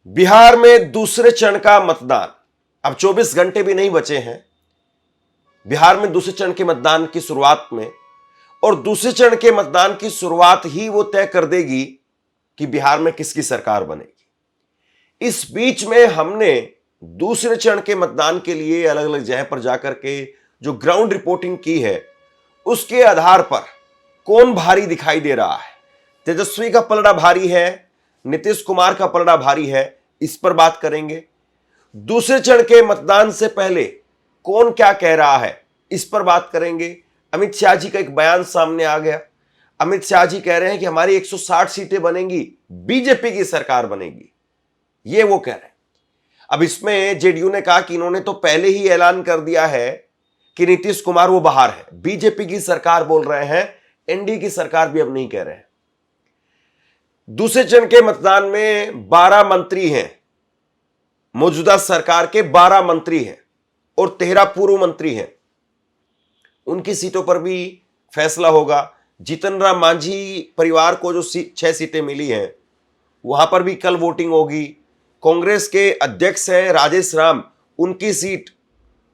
बिहार में दूसरे चरण का मतदान, अब 24 घंटे भी नहीं बचे हैं बिहार में दूसरे चरण के मतदान की शुरुआत में, और दूसरे चरण के मतदान की शुरुआत ही वो तय कर देगी कि बिहार में किसकी सरकार बनेगी। इस बीच में हमने दूसरे चरण के मतदान के लिए अलग अलग जगह पर जाकर के जो ग्राउंड रिपोर्टिंग की है, उसके आधार पर कौन भारी दिखाई दे रहा है। तेजस्वी का पलड़ा भारी है, नीतीश कुमार का पलड़ा भारी है, इस पर बात करेंगे। दूसरे चरण के मतदान से पहले कौन क्या कह रहा है, इस पर बात करेंगे। अमित शाह जी का एक बयान सामने आ गया। अमित शाह जी कह रहे हैं कि हमारी 160 सीटें बनेंगी, बीजेपी की सरकार बनेगी, ये वो कह रहे हैं। अब इसमें जेडीयू ने कहा कि इन्होंने तो पहले ही ऐलान कर दिया है कि नीतीश कुमार वो बाहर है, बीजेपी की सरकार बोल रहे हैं, एनडीए की सरकार भी अब नहीं कह रहे हैं। दूसरे चरण के मतदान में 12 मंत्री हैं, मौजूदा सरकार के 12 मंत्री हैं और 13 पूर्व मंत्री हैं। उनकी सीटों पर भी फैसला होगा। जीतन राम मांझी परिवार को जो 6 सीटें मिली हैं, वहां पर भी कल वोटिंग होगी। कांग्रेस के अध्यक्ष हैं राजेश राम, उनकी सीट,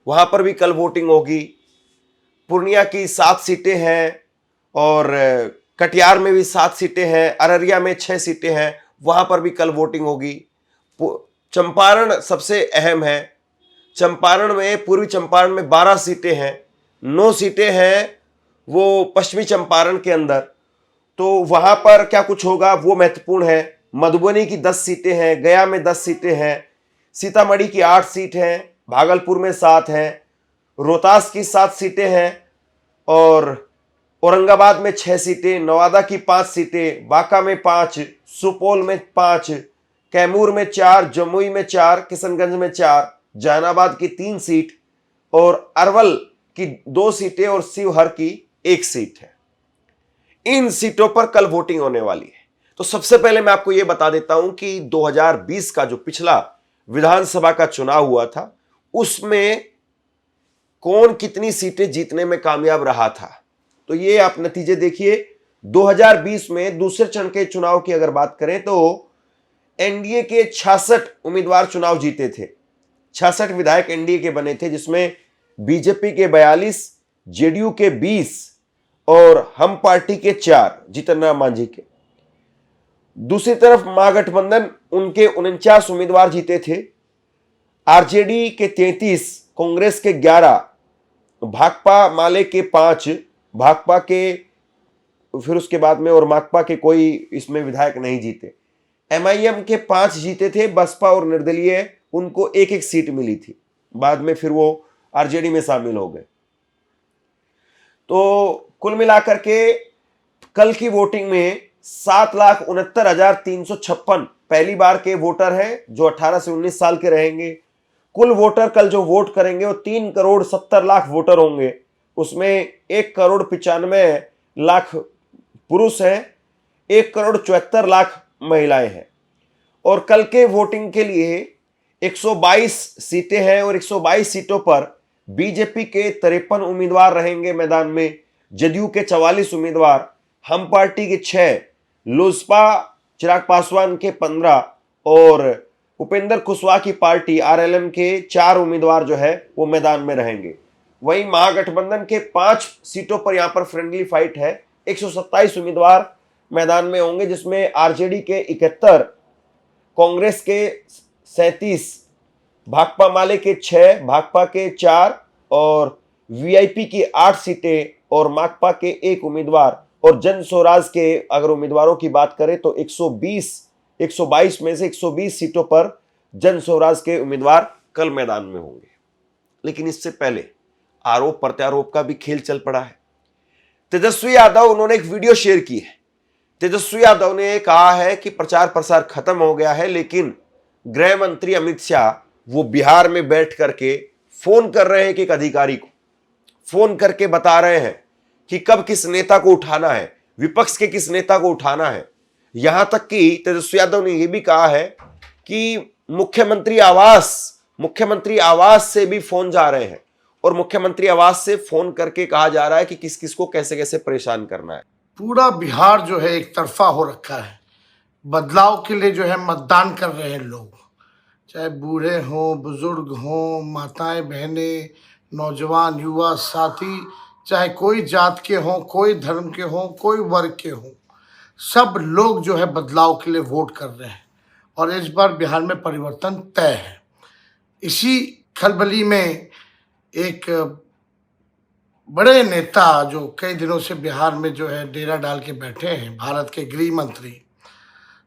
वहां पर भी कल वोटिंग होगी। पूर्णिया की 7 सीटें हैं और कटिहार में भी 7 सीटें हैं, अररिया में 6 सीटें हैं, वहां पर भी कल वोटिंग होगी। चंपारण सबसे अहम है। चंपारण में, पूर्वी चंपारण में 12 सीटें हैं, 9 सीटें हैं वो पश्चिमी चंपारण के अंदर, तो वहां पर क्या कुछ होगा वो महत्वपूर्ण है। मधुबनी की 10 सीटें हैं, गया में 10 सीटें हैं, सीतामढ़ी की 8 सीट हैं, भागलपुर में 7 हैं, रोहतास की 7 सीटें हैं और औरंगाबाद में 6 सीटें, नवादा की 5 सीटें, बांका में 5, सुपौल में 5, कैमूर में 4, जमुई में 4, किशनगंज में 4, जहानाबाद की 3 सीट और अरवल की 2 सीटें और शिवहर की 1 सीट है। इन सीटों पर कल वोटिंग होने वाली है। तो सबसे पहले मैं आपको यह बता देता हूं कि 2020 का जो पिछला विधानसभा का चुनाव हुआ था, उसमें कौन कितनी सीटें जीतने में कामयाब रहा था। तो ये आप नतीजे देखिए। 2020 में दूसरे चरण के चुनाव की अगर बात करें तो एनडीए के 66 उम्मीदवार चुनाव जीते थे। 66 विधायक एनडीए के बने थे, जिसमें बीजेपी के 42, जेडीयू के 20 और हम पार्टी के 4 जीतन राम मांझी के। दूसरी तरफ महागठबंधन, उनके 49 उम्मीदवार जीते थे। आरजेडी के 33, कांग्रेस के 11, भाकपा माले के 5, भाकपा के फिर उसके बाद में और माकपा के कोई इसमें विधायक नहीं जीते। एमआईएम के 5 जीते थे, बसपा और निर्दलीय उनको 1-1 सीट मिली थी, बाद में फिर वो आरजेडी में शामिल हो गए। तो कुल मिलाकर के कल की वोटिंग में 7,69,356 पहली बार के वोटर हैं जो 18 से 19 साल के रहेंगे। कुल वोटर कल जो वोट करेंगे वो 3,70,00,000 वोटर होंगे। उसमें 1,95,00,000 पुरुष हैं, 1,74,00,000 महिलाएं हैं। और कल के वोटिंग के लिए 122 सीटें हैं और 122 सीटों पर बीजेपी के 53 उम्मीदवार रहेंगे मैदान में, जदयू के 44 उम्मीदवार, हम पार्टी के 6, लोजपा चिराग पासवान के 15 और उपेंद्र कुशवाहा की पार्टी आरएलएम के 4 उम्मीदवार जो है वो मैदान में रहेंगे। वहीं महागठबंधन के 5 सीटों पर यहां पर फ्रेंडली फाइट है। 127 उम्मीदवार मैदान में होंगे, जिसमें आरजेडी के 71, कांग्रेस के 37, भाकपा माले के 6, भाकपा के 4 और वीआईपी की 8 सीटें और माकपा के 1 उम्मीदवार। और जन स्वराज के अगर उम्मीदवारों की बात करें तो 122 में से 120 सीटों पर जन स्वराज के उम्मीदवार कल मैदान में होंगे। लेकिन इससे पहले आरोप प्रत्यारोप का भी खेल चल पड़ा है। तेजस्वी यादव, उन्होंने एक वीडियो शेयर की है। तेजस्वी यादव ने कहा है कि प्रचार प्रसार खत्म हो गया है, लेकिन गृह मंत्री अमित शाह वो बिहार में बैठ करके फोन कर रहे हैं कि एक अधिकारी को फोन करके बता रहे हैं कि कब किस नेता को उठाना है, विपक्ष के किस नेता को उठाना है। यहां तक कि तेजस्वी यादव ने यह भी कहा है कि मुख्यमंत्री आवास से भी फोन जा रहे हैं और मुख्यमंत्री आवास से फोन करके कहा जा रहा है कि किस किस को कैसे कैसे परेशान करना है। पूरा बिहार जो है एक तरफा हो रखा है। बदलाव के लिए जो है मतदान कर रहे हैं लोग। चाहे बूढ़े हों, बुजुर्ग हों, माताएं बहनें, नौजवान युवा साथी, चाहे कोई जात के हों, कोई धर्म के हों, कोई वर्ग के हों, सब लोग जो है बदलाव के लिए वोट कर रहे हैं और इस बार बिहार में परिवर्तन तय है। इसी खलबली में एक बड़े नेता जो कई दिनों से बिहार में जो है डेरा डाल के बैठे हैं, भारत के गृह मंत्री,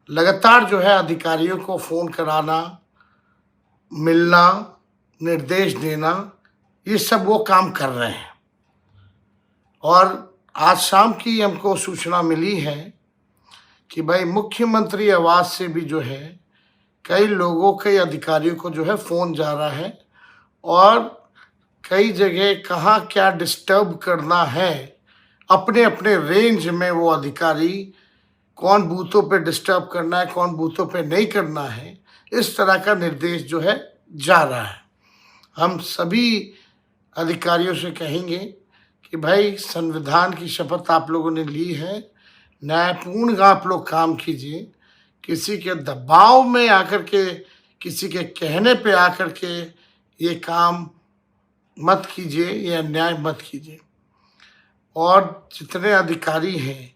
लगातार जो है अधिकारियों को फोन कराना, मिलना, निर्देश देना, ये सब वो काम कर रहे हैं। और आज शाम की हमको सूचना मिली है कि भाई मुख्यमंत्री आवास से भी जो है कई लोगों के अधिकारियों को जो है फोन जा रहा है और कई जगह कहाँ क्या डिस्टर्ब करना है, अपने अपने रेंज में वो अधिकारी कौन बूथों पे डिस्टर्ब करना है, कौन बूथों पे नहीं करना है, इस तरह का निर्देश जो है जा रहा है। हम सभी अधिकारियों से कहेंगे कि भाई संविधान की शपथ आप लोगों ने ली है, न्यायपूर्ण आप लोग काम कीजिए, किसी के दबाव में आकर के, किसी के कहने पे आकर के ये काम मत कीजिए, ये अन्याय मत कीजिए। और जितने अधिकारी हैं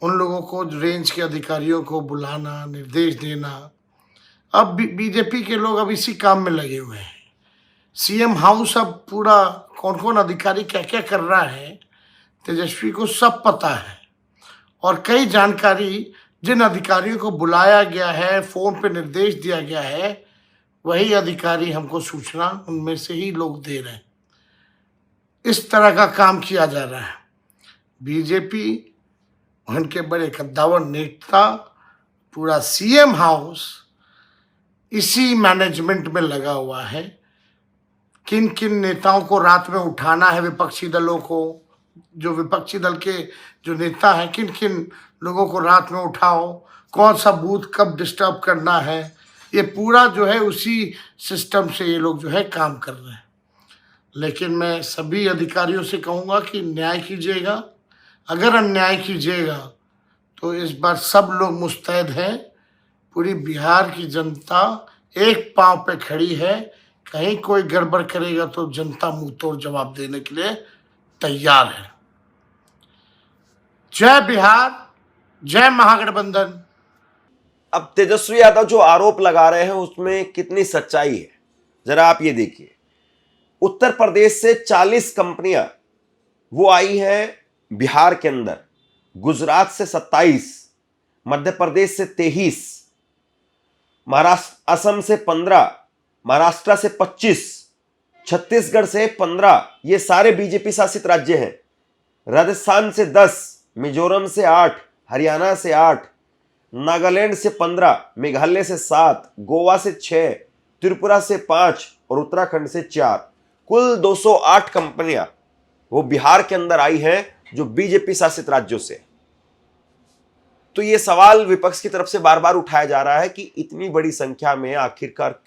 उन लोगों को, रेंज के अधिकारियों को बुलाना, निर्देश देना। अब बीजेपी के लोग अब इसी काम में लगे हुए हैं। सीएम हाउस अब पूरा कौन कौन अधिकारी क्या क्या कर रहा है तेजस्वी को सब पता है और कई जानकारी जिन अधिकारियों को बुलाया गया है, फोन पे निर्देश दिया गया है, वही अधिकारी हमको सूचना उनमें से ही लोग दे रहे हैं। इस तरह का काम किया जा रहा है। बीजेपी, उनके बड़े कद्दावर नेता, पूरा सीएम हाउस इसी मैनेजमेंट में लगा हुआ है। किन किन नेताओं को रात में उठाना है, विपक्षी दलों को, जो विपक्षी दल के जो नेता हैं, किन किन लोगों को रात में उठाओ, कौन सा बूथ कब डिस्टर्ब करना है, ये पूरा जो है उसी सिस्टम से ये लोग जो है काम कर रहे हैं। लेकिन मैं सभी अधिकारियों से कहूँगा कि न्याय कीजिएगा। अगर अन्याय कीजिएगा तो इस बार सब लोग मुस्तैद हैं। पूरी बिहार की जनता एक पांव पे खड़ी है। कहीं कोई गड़बड़ करेगा तो जनता मुंह तोड़ जवाब देने के लिए तैयार है। जय बिहार, जय महागठबंधन। अब तेजस्वी यादव जो आरोप लगा रहे हैं उसमें कितनी सच्चाई है, जरा आप ये देखिए। उत्तर प्रदेश से 40 कंपनियां वो आई हैं बिहार के अंदर, गुजरात से 27, मध्य प्रदेश से 23, महाराष्ट्र असम से 15, महाराष्ट्र से 25, छत्तीसगढ़ से 15, ये सारे बीजेपी शासित राज्य हैं। राजस्थान से 10, मिजोरम से 8, हरियाणा से 8, नागालैंड से 15, मेघालय से 7, गोवा से 6, त्रिपुरा से 5 और उत्तराखंड से 4, कुल 208 कंपनियां वो बिहार के अंदर आई हैं जो बीजेपी शासित राज्यों से। तो ये सवाल विपक्ष की तरफ से बार बार उठाया जा रहा है कि इतनी बड़ी संख्या में आखिरकार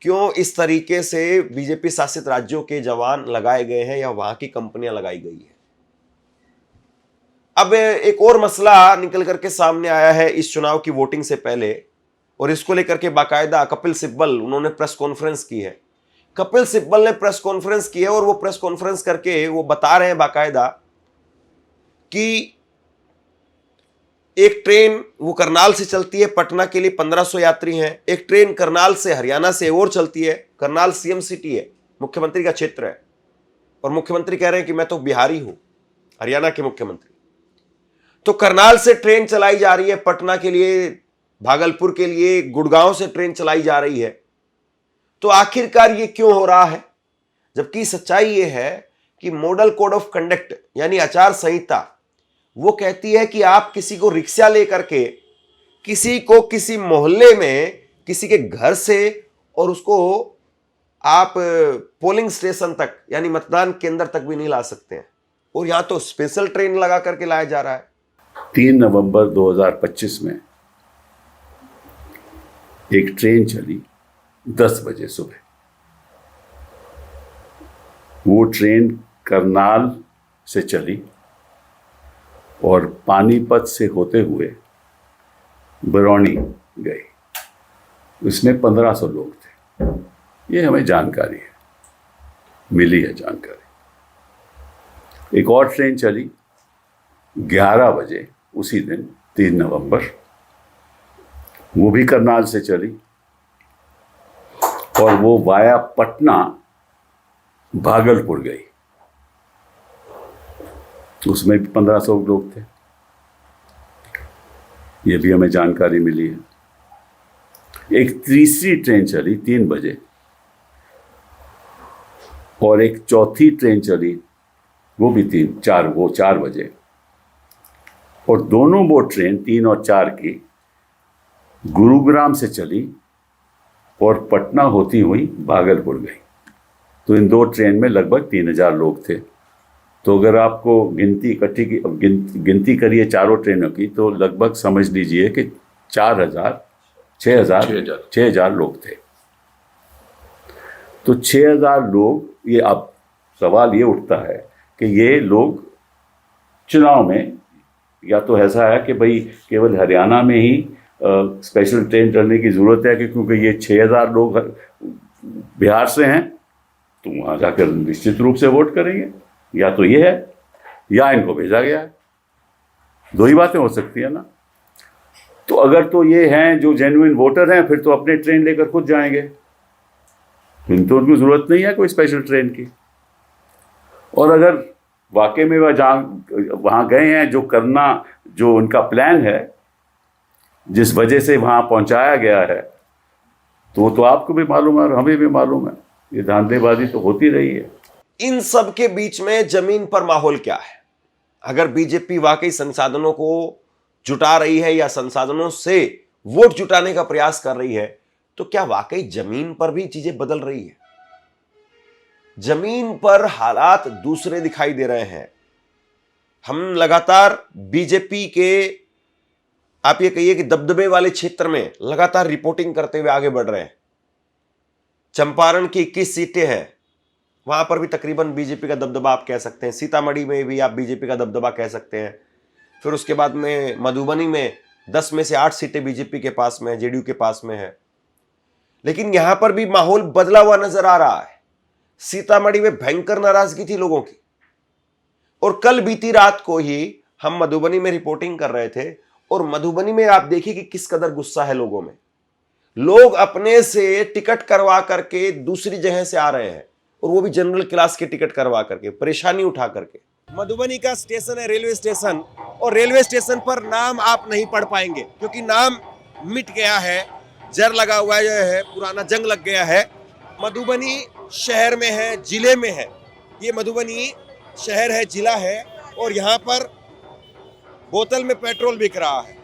क्यों इस तरीके से बीजेपी शासित राज्यों के जवान लगाए गए हैं या वहां की कंपनियां लगाई गई है। अब एक और मसला निकल करके सामने आया है इस चुनाव की वोटिंग से पहले, और इसको लेकर के बाकायदा कपिल सिब्बल उन्होंने प्रेस कॉन्फ्रेंस की है। कपिल सिब्बल ने प्रेस कॉन्फ्रेंस की है और वो प्रेस कॉन्फ्रेंस करके वो बता रहे हैं बाकायदा कि एक ट्रेन वो करनाल से चलती है, पटना के लिए 1500 यात्री हैं। एक ट्रेन करनाल से हरियाणा से और चलती है। करनाल सीएम सिटी है, मुख्यमंत्री का क्षेत्र है, और मुख्यमंत्री कह रहे हैं कि मैं तो बिहारी हूं, हरियाणा के मुख्यमंत्री। तो करनाल से ट्रेन चलाई जा रही है पटना के लिए, भागलपुर के लिए, गुड़गांव से ट्रेन चलाई जा रही है। तो आखिरकार ये क्यों हो रहा है? जबकि सच्चाई ये है कि मॉडल कोड ऑफ कंडक्ट यानी आचार संहिता वो कहती है कि आप किसी को रिक्शा लेकर के किसी को किसी मोहल्ले में किसी के घर से और उसको आप पोलिंग स्टेशन तक यानी मतदान केंद्र तक भी नहीं ला सकते हैं, और यहां तो स्पेशल ट्रेन लगा करके लाया जा रहा है। 3 नवंबर 2025 में एक ट्रेन चली 10 बजे सुबह। वो ट्रेन करनाल से चली और पानीपत से होते हुए बरौनी गई। इसमें 1500 लोग थे। ये हमें जानकारी है, मिली है जानकारी। एक और ट्रेन चली 11 बजे उसी दिन 3 नवंबर, वो भी करनाल से चली और वो वाया पटना भागलपुर गई। उसमें भी 1500 लोग थे, ये भी हमें जानकारी मिली है। एक तीसरी ट्रेन चली 3 बजे और एक चौथी ट्रेन चली वो भी 4 बजे, और दोनों वो ट्रेन 3 और 4 की गुरुग्राम से चली और पटना होती हुई भागलपुर गई। तो इन 2 ट्रेन में लगभग 3000 लोग थे। तो अगर आपको गिनती करिए चारों ट्रेनों की, तो लगभग समझ लीजिए कि 6,000 लोग थे। तो 6,000 लोग, ये अब सवाल ये उठता है कि ये लोग चुनाव में, या तो ऐसा है कि भाई केवल हरियाणा में ही स्पेशल ट्रेन चलने की ज़रूरत है कि क्योंकि ये 6,000 लोग बिहार से हैं तो वहाँ जाकर निश्चित रूप से वोट करेंगे, या तो ये है या इनको भेजा गया है। 2 ही बातें हो सकती है ना। तो अगर तो ये हैं जो जेन्युइन वोटर हैं, फिर तो अपने ट्रेन लेकर खुद जाएंगे, फिर तो उनको ज़रूरत नहीं है कोई स्पेशल ट्रेन की। और अगर वाकई में वहाँ गए हैं, जो उनका प्लान है, जिस वजह से वहाँ पहुँचाया गया है, तो आपको भी मालूम है और हमें भी मालूम है, ये धांधलेबाजी तो होती रही है। इन सब के बीच में जमीन पर माहौल क्या है? अगर बीजेपी वाकई संसाधनों को जुटा रही है या संसाधनों से वोट जुटाने का प्रयास कर रही है, तो क्या वाकई जमीन पर भी चीजें बदल रही है? जमीन पर हालात दूसरे दिखाई दे रहे हैं। हम लगातार बीजेपी के, आप ये कहिए कि दबदबे वाले क्षेत्र में लगातार रिपोर्टिंग करते हुए आगे बढ़ रहे हैं। चंपारण की 21 सीटें हैं, वहां पर भी तकरीबन बीजेपी का दबदबा आप कह सकते हैं। सीतामढ़ी में भी आप बीजेपी का दबदबा कह सकते हैं। फिर उसके बाद में मधुबनी में 10 में से 8 सीटें बीजेपी के पास में है, जेडीयू के पास में है। लेकिन यहां पर भी माहौल बदला हुआ नजर आ रहा है। सीतामढ़ी में भयंकर नाराजगी थी लोगों की, और कल बीती रात को ही हम मधुबनी में रिपोर्टिंग कर रहे थे, और मधुबनी में आप देखिए कि किस कदर गुस्सा है लोगों में। लोग अपने से टिकट करवा करके दूसरी जगह से आ रहे हैं, और वो भी जनरल क्लास के टिकट करवा करके, परेशानी उठा करके। मधुबनी का स्टेशन है रेलवे स्टेशन, और रेलवे स्टेशन पर नाम आप नहीं पढ़ पाएंगे क्योंकि नाम मिट गया है, जर लगा हुआ है, पुराना जंग लग गया है। मधुबनी शहर में है, जिले में है। ये मधुबनी शहर है, जिला है, और यहाँ पर बोतल में पेट्रोल बिक रहा है।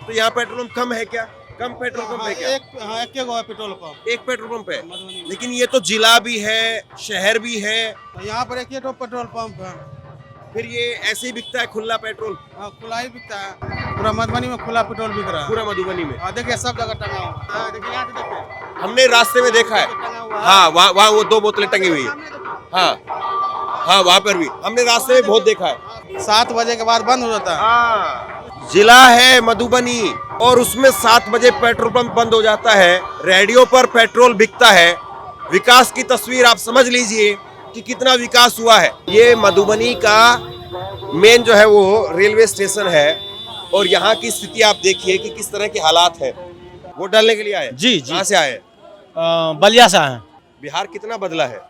तो यहाँ पेट्रोल कम है क्या? कम पेट्रोल पंप है क्या? एक पेट्रोल पंप, एक पेट्रोल पंप है, लेकिन ये तो जिला भी है, शहर भी है। तो यहाँ पर एक ही तो पेट्रोल पंप है। फिर ये ऐसे ही बिकता है खुला पेट्रोल? खुला ही बिकता है, पूरा मधुबनी में खुला पेट्रोल बिक रहा है, पूरा मधुबनी में। देखिए सब जगह टंगा हुआ। देखिए यहाँ से देखिए, हमने रास्ते में देखा है। हाँ, वहाँ वो 2 बोतलें टंगी हुई है। हाँ, वहाँ पर भी हमने रास्ते में बहुत देखा है। 7 बजे के बाद बंद हो जाता है। जिला है मधुबनी, और उसमें 7 बजे पेट्रोल पंप बंद हो जाता है। रेडियो पर पेट्रोल बिकता है। विकास की तस्वीर आप समझ लीजिए कि कितना विकास हुआ है। ये मधुबनी का मेन जो है वो रेलवे स्टेशन है, और यहाँ की स्थिति आप देखिए कि किस तरह के हालात है। वोट डालने के लिए आए? जी। कहाँ से आए? बलिया से आए हैं। बिहार कितना बदला है?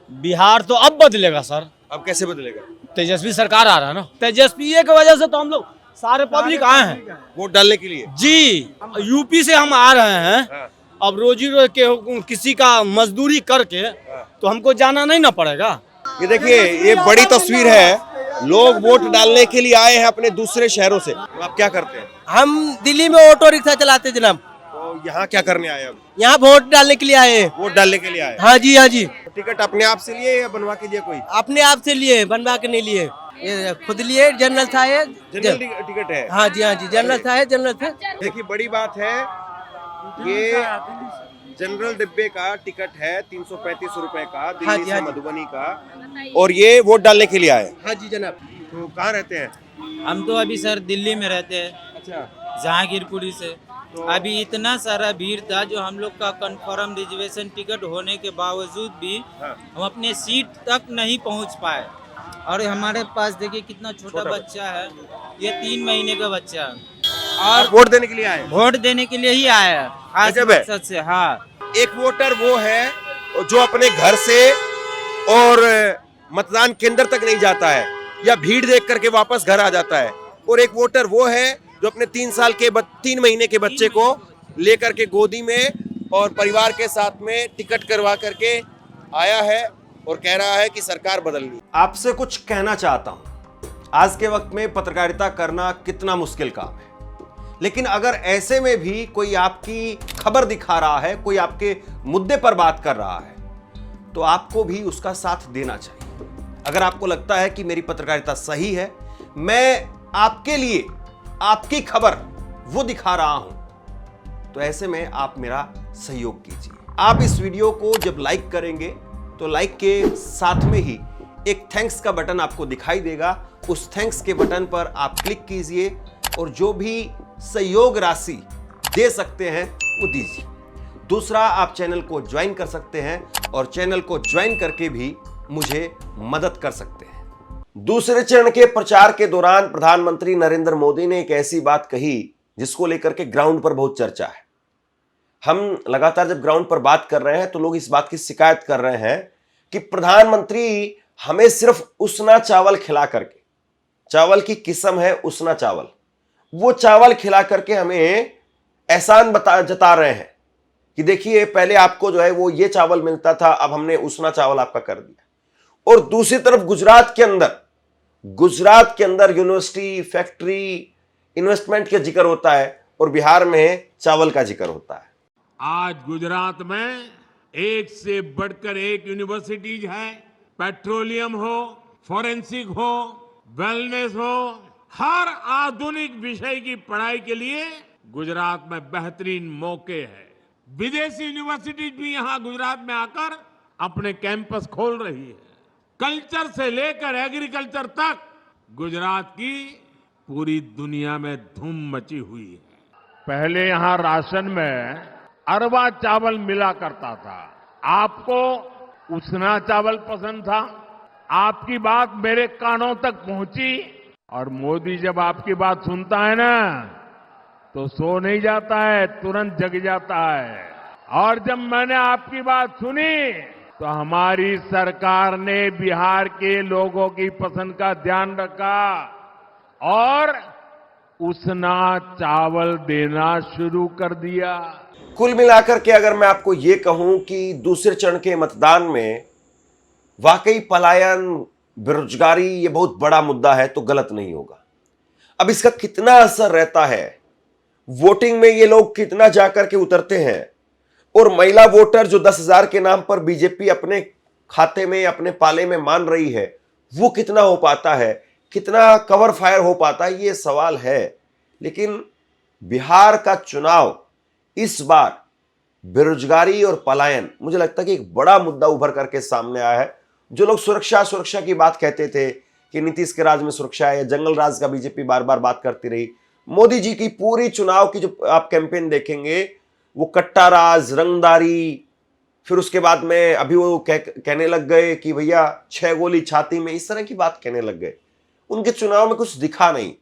बिहार तो अब बदलेगा सर। अब कैसे बदलेगा? तेजस्वी सरकार आ रहा है ना, तेजस्वी की वजह से तो हम लोग सारे पब्लिक आए हैं वोट डालने के लिए। जी, यूपी से हम आ रहे हैं। हाँ। अब रोजी के किसी का मजदूरी करके तो हमको जाना नहीं ना पड़ेगा। ये देखिए, ये बड़ी तस्वीर है। लोग वोट डालने के लिए आए हैं अपने दूसरे शहरों से। तो आप क्या करते हैं? हम दिल्ली में ऑटो रिक्शा चलाते जनाब। तो यहाँ क्या करने आए? अब यहाँ वोट डालने के लिए आए हैं। वोट डालने के लिए आए? हाँ जी, हाँ जी। टिकट अपने आप से लिए या बनवा के दिया कोई? अपने आप से लिए, बनवा के नहीं लिए, ये खुद लिए। जनरल था ये। जनरल टिकट है? हाँ जी, हाँ जी, जनरल था, जनरल था। देखिए, बड़ी बात है, ये जनरल डिब्बे का टिकट है 335 रुपए का, दिल्ली हाँ जी, से हाँ जी। मधुबनी का, और ये वोट डालने के लिए आए। हाँ जी जनाब। तो कहाँ रहते हैं? हम तो अभी सर दिल्ली में रहते हैं, अच्छा, जहांगीरपुरी से। अभी इतना सारा भीड़ था जो हम लोग का कंफर्म रिजर्वेशन टिकट होने के बावजूद भी हम अपने सीट तक नहीं पहुंच पाए। और हमारे पास देखिए कितना छोटा बच्चा है, ये 3 महीने का बच्चा है और वोट देने के लिए आए? वोट देने के लिए ही आया है खास गजब है। मकसद से। हाँ, एक वोटर वो है जो अपने घर से और मतदान केंद्र तक नहीं जाता है या भीड़ देख करके वापस घर आ जाता है, और एक वोटर वो है जो अपने 3 महीने के बच्चे को लेकर के गोदी में और परिवार के साथ में टिकट करवा करके आया है और कह रहा है कि सरकार बदलनी। आपसे कुछ कहना चाहता हूं, आज के वक्त में पत्रकारिता करना कितना मुश्किल काम है, लेकिन अगर ऐसे में भी कोई आपकी खबर दिखा रहा है, कोई आपके मुद्दे पर बात कर रहा है, तो आपको भी उसका साथ देना चाहिए। अगर आपको लगता है कि मेरी पत्रकारिता सही है, मैं आपके लिए आपकी खबर वो दिखा रहा हूं, तो ऐसे में आप मेरा सहयोग कीजिए। आप इस वीडियो को जब लाइक करेंगे तो लाइक के साथ में ही एक थैंक्स का बटन आपको दिखाई देगा, उस थैंक्स के बटन पर आप क्लिक कीजिए और जो भी सहयोग राशि दे सकते हैं वो दीजिए। दूसरा, आप चैनल को ज्वाइन कर सकते हैं और चैनल को ज्वाइन करके भी मुझे मदद कर सकते हैं। दूसरे चरण के प्रचार के दौरान प्रधानमंत्री नरेंद्र मोदी ने एक ऐसी बात कही जिसको लेकर के ग्राउंड पर बहुत चर्चा है। हम लगातार जब ग्राउंड पर बात कर रहे हैं तो लोग इस बात की शिकायत कर रहे हैं कि प्रधानमंत्री हमें सिर्फ उसना चावल खिला करके, चावल की किस्म है उसना चावल, वो चावल खिला करके हमें एहसान जता रहे हैं कि देखिए पहले आपको जो है वो ये चावल मिलता था, अब हमने उसना चावल आपका कर दिया। और दूसरी तरफ गुजरात के अंदर यूनिवर्सिटी, फैक्ट्री, इन्वेस्टमेंट का जिक्र होता है और बिहार में चावल का जिक्र होता है। आज गुजरात में एक से बढ़कर एक यूनिवर्सिटीज है। पेट्रोलियम हो, फॉरेंसिक हो, वेलनेस हो, हर आधुनिक विषय की पढ़ाई के लिए गुजरात में बेहतरीन मौके हैं। विदेशी यूनिवर्सिटीज भी यहां गुजरात में आकर अपने कैंपस खोल रही है। कल्चर से लेकर एग्रीकल्चर तक गुजरात की पूरी दुनिया में धूम मची हुई है। पहले यहां राशन में अरवा चावल मिला करता था, आपको उसना चावल पसंद था, आपकी बात मेरे कानों तक पहुंची और मोदी जब आपकी बात सुनता है ना तो सो नहीं जाता है, तुरंत जग जाता है। और जब मैंने आपकी बात सुनी तो हमारी सरकार ने बिहार के लोगों की पसंद का ध्यान रखा और उसना चावल देना शुरू कर दिया। कुल मिलाकर के अगर मैं आपको यह कहूं कि दूसरे चरण के मतदान में वाकई पलायन, बेरोजगारी ये बहुत बड़ा मुद्दा है तो गलत नहीं होगा। अब इसका कितना असर रहता है, वोटिंग में ये लोग कितना जाकर के उतरते हैं, और महिला वोटर जो 10,000 के नाम पर बीजेपी अपने खाते में, अपने पाले में मान रही है, वो कितना हो पाता है, कितना कवर फायर हो पाता है, ये सवाल है। लेकिन बिहार का चुनाव इस बार बेरोजगारी और पलायन, मुझे लगता है कि एक बड़ा मुद्दा उभर करके सामने आया है। जो लोग सुरक्षा की बात कहते थे कि नीतीश के राज में सुरक्षा है, जंगल राज का बीजेपी बार बार बात करती रही, मोदी जी की पूरी चुनाव की जो आप कैंपेन देखेंगे वो कट्टा राज, रंगदारी, फिर उसके बाद में अभी वो कहने लग गए कि भैया 6 गोली छाती में, इस तरह की बात कहने लग गए। उनके चुनाव में कुछ दिखा नहीं,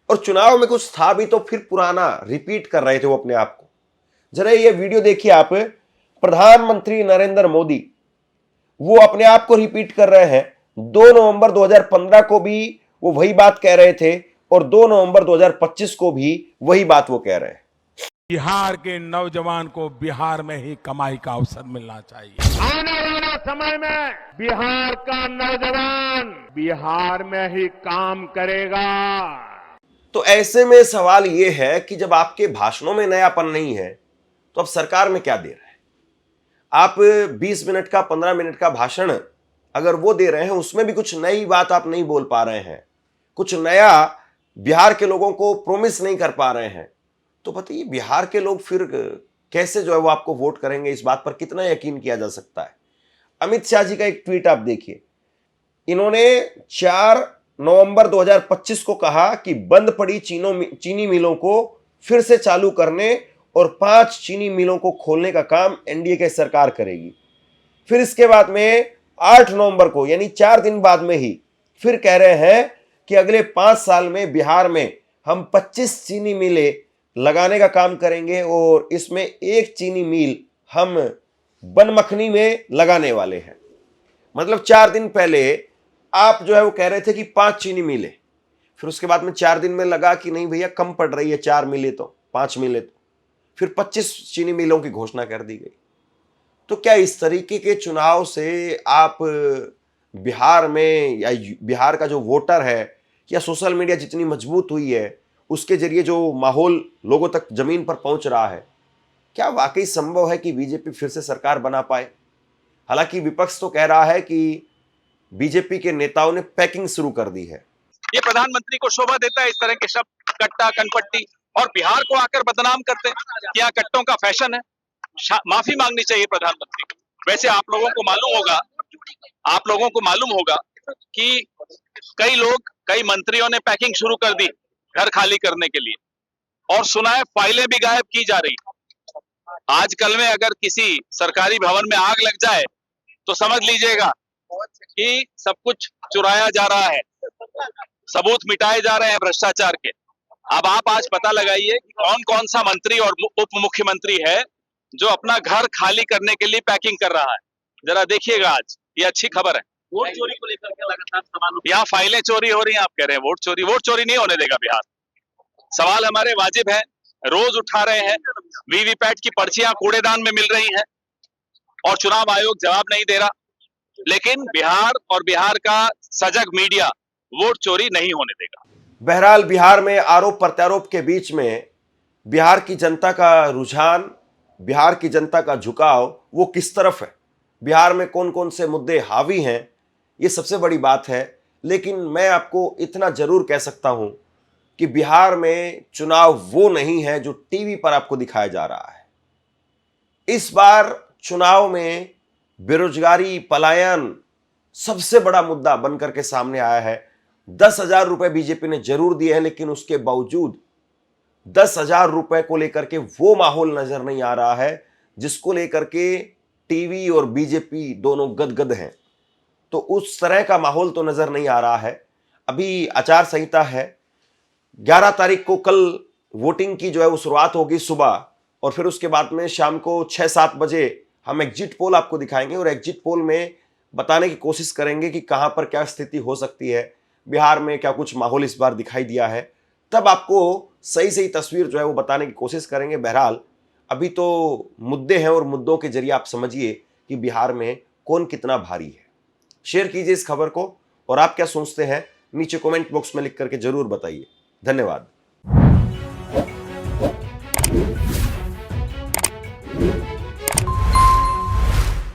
और चुनाव में कुछ था भी तो फिर पुराना रिपीट कर रहे थे वो अपने आप को। जरा ये वीडियो देखिए आप, प्रधानमंत्री नरेंद्र मोदी वो अपने आप को रिपीट कर रहे हैं। 2 नवंबर 2015 को भी वो वही बात कह रहे थे और 2 नवंबर 2025 को भी वही बात वो कह रहे हैं। बिहार के नौजवान को बिहार में ही कमाई का अवसर मिलना चाहिए। आने वाला समय में बिहार का नौजवान बिहार में ही काम करेगा। तो ऐसे में सवाल यह है कि जब आपके भाषणों में नयापन नहीं है तो अब सरकार में क्या दे रहे हैं? आप 20 मिनट का, 15 मिनट का भाषण अगर वो दे रहे हैं, उसमें भी कुछ नई बात आप नहीं बोल पा रहे हैं, कुछ नया बिहार के लोगों को प्रोमिस नहीं कर पा रहे हैं, तो बताइए बिहार के लोग फिर कैसे जो है वो आपको वोट करेंगे? इस बात पर कितना यकीन किया जा सकता है? अमित शाह जी का एक ट्वीट आप देखिए। इन्होंने 4 नवंबर 2025 को कहा कि बंद पड़ी चीनी मिलों को फिर से चालू करने और 5 चीनी मिलों को खोलने का काम एनडीए की सरकार करेगी। फिर इसके बाद में 8 नवंबर को यानी 4 दिन बाद में ही फिर कह रहे हैं कि अगले 5 साल में बिहार में हम 25 चीनी मिलें लगाने का काम करेंगे और इसमें एक चीनी मिल हम बनमखनी में लगाने वाले हैं। मतलब 4 दिन पहले आप जो है वो कह रहे थे कि 5 चीनी मिलें, फिर उसके बाद में 4 दिन में लगा कि नहीं भैया कम पड़ रही है, 4 मिले तो 5 मिले तो फिर 25 चीनी मिलों की घोषणा कर दी गई। तो क्या इस तरीके के चुनाव से आप बिहार में या बिहार का जो वोटर है या सोशल मीडिया जितनी मजबूत हुई है उसके जरिए जो माहौल लोगों तक जमीन पर पहुंच रहा है, क्या वाकई संभव है कि बीजेपी फिर से सरकार बना पाए? हालांकि विपक्ष तो कह रहा है कि बीजेपी के नेताओं ने पैकिंग शुरू कर दी है। ये प्रधानमंत्री को शोभा देता है इस तरह के शब्द कट्टा कनपट्टी, और बिहार को आकर बदनाम करते हैं। क्या कट्टों का फैशन है? माफी मांगनी चाहिए प्रधानमंत्री को। वैसे आप लोगों को मालूम होगा कि कई लोग, कई मंत्रियों ने पैकिंग शुरू कर दी घर खाली करने के लिए, और सुना है फाइलें भी गायब की जा रही। आजकल में अगर किसी सरकारी भवन में आग लग जाए तो समझ लीजिएगा कि सब कुछ चुराया जा रहा है, सबूत मिटाए जा रहे हैं भ्रष्टाचार के। अब आप आज पता लगाइए कि कौन कौन सा मंत्री और उप मुख्यमंत्री है जो अपना घर खाली करने के लिए पैकिंग कर रहा है। जरा देखिएगा, आज ये अच्छी खबर है। वोट चोरी को लेकर के लगातार सवाल, यहाँ फाइलें चोरी हो रही हैं, आप कह रहे हैं वोट चोरी नहीं होने देगा बिहार। सवाल हमारे वाजिब है, रोज उठा रहे हैं। वीवीपैट की पर्चियां कूड़ेदान में मिल रही हैं और चुनाव आयोग जवाब नहीं दे रहा। लेकिन बिहार और बिहार का सजग मीडिया वोट चोरी नहीं होने देगा। बहरहाल बिहार में आरोप प्रत्यारोप के बीच में बिहार की जनता का रुझान, बिहार की जनता का झुकाव वो किस तरफ है, बिहार में कौन कौन से मुद्दे हावी हैं, ये सबसे बड़ी बात है। लेकिन मैं आपको इतना जरूर कह सकता हूं कि बिहार में चुनाव वो नहीं है जो टीवी पर आपको दिखाया जा रहा है। इस बार चुनाव में बेरोजगारी, पलायन सबसे बड़ा मुद्दा बनकर के सामने आया है। 10,000 रुपए बीजेपी ने जरूर दिए हैं, लेकिन उसके बावजूद 10,000 रुपए को लेकर के वो माहौल नजर नहीं आ रहा है जिसको लेकर के टीवी और बीजेपी दोनों गदगद हैं। तो उस तरह का माहौल तो नजर नहीं आ रहा है। अभी आचार संहिता है, 11 तारीख को कल वोटिंग की जो है वो शुरुआत होगी सुबह, और फिर उसके बाद में शाम को 6-7 बजे हम एग्जिट पोल आपको दिखाएंगे और एग्जिट पोल में बताने की कोशिश करेंगे कि कहां पर क्या स्थिति हो सकती है, बिहार में क्या कुछ माहौल इस बार दिखाई दिया है। तब आपको सही सही तस्वीर जो है वो बताने की कोशिश करेंगे। बहरहाल अभी तो मुद्दे हैं और मुद्दों के जरिए आप समझिए कि बिहार में कौन कितना भारी है। शेयर कीजिए इस खबर को, और आप क्या सोचते हैं नीचे कमेंट बॉक्स में लिख करके जरूर बताइए। धन्यवाद।